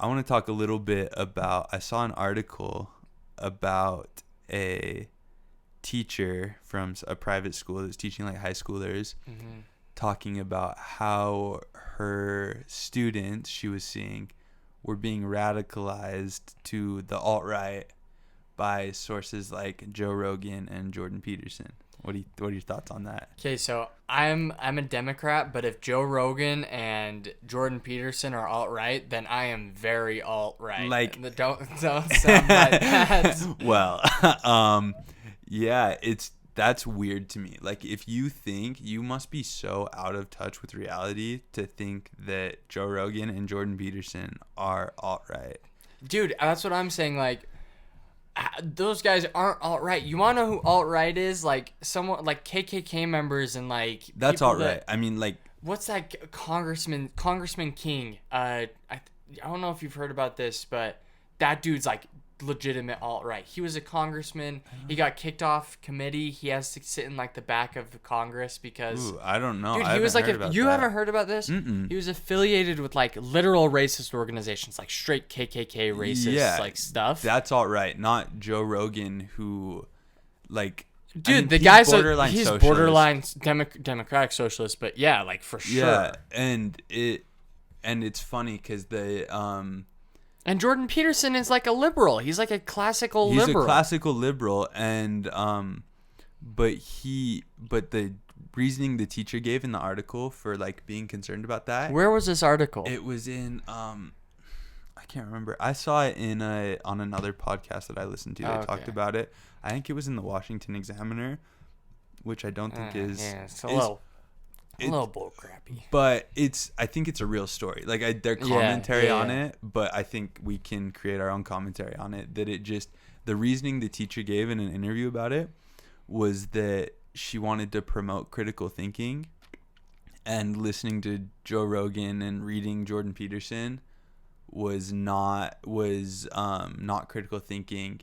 I want to talk a little bit about, I saw an article about a teacher from a private school that's teaching like high schoolers, talking about how her students she was seeing were being radicalized to the alt-right by sources like Joe Rogan and Jordan Peterson. What are your thoughts on that? Okay, so I'm a Democrat, but if Joe Rogan and Jordan Peterson are alt-right, then I am very alt-right. Like, don't sound like that. well, yeah, that's weird to me. Like, if you think, you must be so out of touch with reality to think that Joe Rogan and Jordan Peterson are alt-right. Dude, that's what I'm saying. Like, those guys aren't alt-right. You want to know who alt-right is? Like, someone like KKK members and like That's alt-right. I mean, like, what's that Congressman King? I don't know if you've heard about this, but that dude's like legitimate alt-right. He was a congressman. He got kicked off committee. He has to sit in like the back of the Congress because I don't know. Dude, he was like haven't heard about this? Mm-mm. He was affiliated with like literal racist organizations, like straight KKK racist like stuff. That's alt-right, not Joe Rogan, who like, dude, I mean, the guy's borderline borderline democratic socialist, but yeah, like for sure. Yeah, and it's funny because and Jordan Peterson is like a liberal. He's like a classical liberal. He's a classical liberal, and but the reasoning the teacher gave in the article for like being concerned about that. Where was this article? It was in I can't remember. I saw it on another podcast that I listened to. They talked about it. I think it was in the Washington Examiner, which I don't think is. Yeah, it's a little bull crappy. But I think it's a real story. Like their commentary on it, but I think we can create our own commentary on it. That the reasoning the teacher gave in an interview about it was that she wanted to promote critical thinking, and listening to Joe Rogan and reading Jordan Peterson was not critical thinking,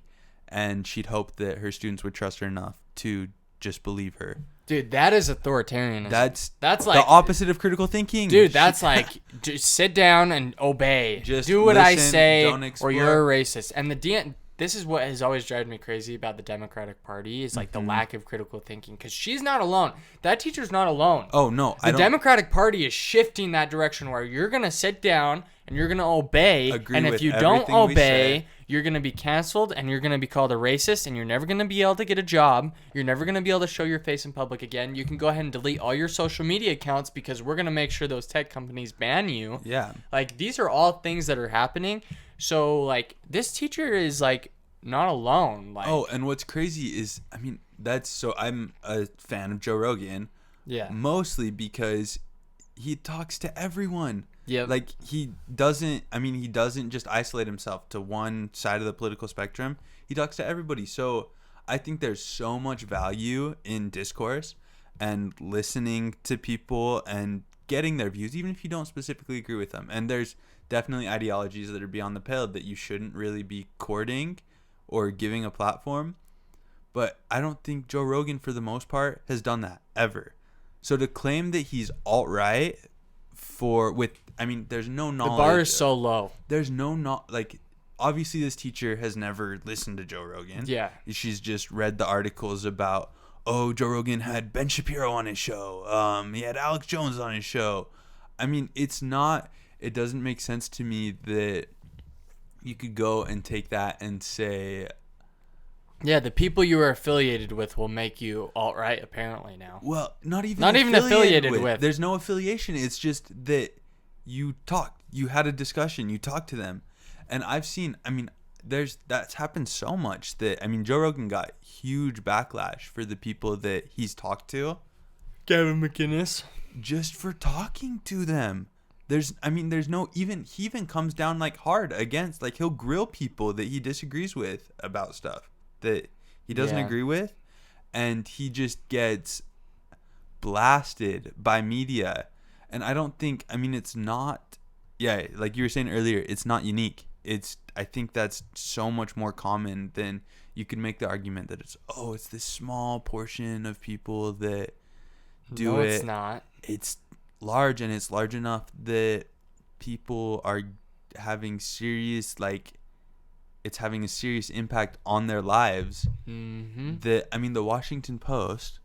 and she'd hoped that her students would trust her enough to just believe her. Dude, that is authoritarianism. That's like the opposite of critical thinking. Dude, that's like just sit down and obey. Just do what I listen, say, don't explore. or you're a racist. And this is what has always driven me crazy about the Democratic Party is like the lack of critical thinking. Because she's not alone. That teacher's not alone. Oh no, the Democratic Party is shifting that direction where you're gonna sit down and you're gonna obey. And if you don't obey, you're going to be canceled and you're going to be called a racist and you're never going to be able to get a job. You're never going to be able to show your face in public again. You can go ahead and delete all your social media accounts because we're going to make sure those tech companies ban you. Yeah. Like, these are all things that are happening. So, like, this teacher is, like, not alone. Like, oh, and what's crazy is, I mean, I'm a fan of Joe Rogan. Yeah. Mostly because he talks to everyone. Yeah. Like, he doesn't just isolate himself to one side of the political spectrum. He talks to everybody. So I think there's so much value in discourse and listening to people and getting their views, even if you don't specifically agree with them. And there's definitely ideologies that are beyond the pale that you shouldn't really be courting or giving a platform. But I don't think Joe Rogan, for the most part, has done that ever. So to claim that he's alt-right there's no knowledge. The bar is so low. There's obviously this teacher has never listened to Joe Rogan. Yeah. She's just read the articles about, Joe Rogan had Ben Shapiro on his show. He had Alex Jones on his show. I mean, it doesn't make sense to me that you could go and take that and say, yeah, the people you are affiliated with will make you alt-right apparently now. Well, not even affiliated with. There's no affiliation. It's just that you talked. You had a discussion. You talked to them. And I've seen, that's happened so much that, Joe Rogan got huge backlash for the people that he's talked to. Gavin McInnes. Just for talking to them. He even comes down like hard against, like, he'll grill people that he disagrees with about stuff that he doesn't agree with, and he just gets blasted by media. And I don't think, it's not, like you were saying earlier, it's not unique. I think that's so much more common than you could make the argument that it's this small portion of people that do it. No, it's not. It's large, and it's large enough that people having serious like it's having a serious impact on their lives. Mm-hmm. The Washington Post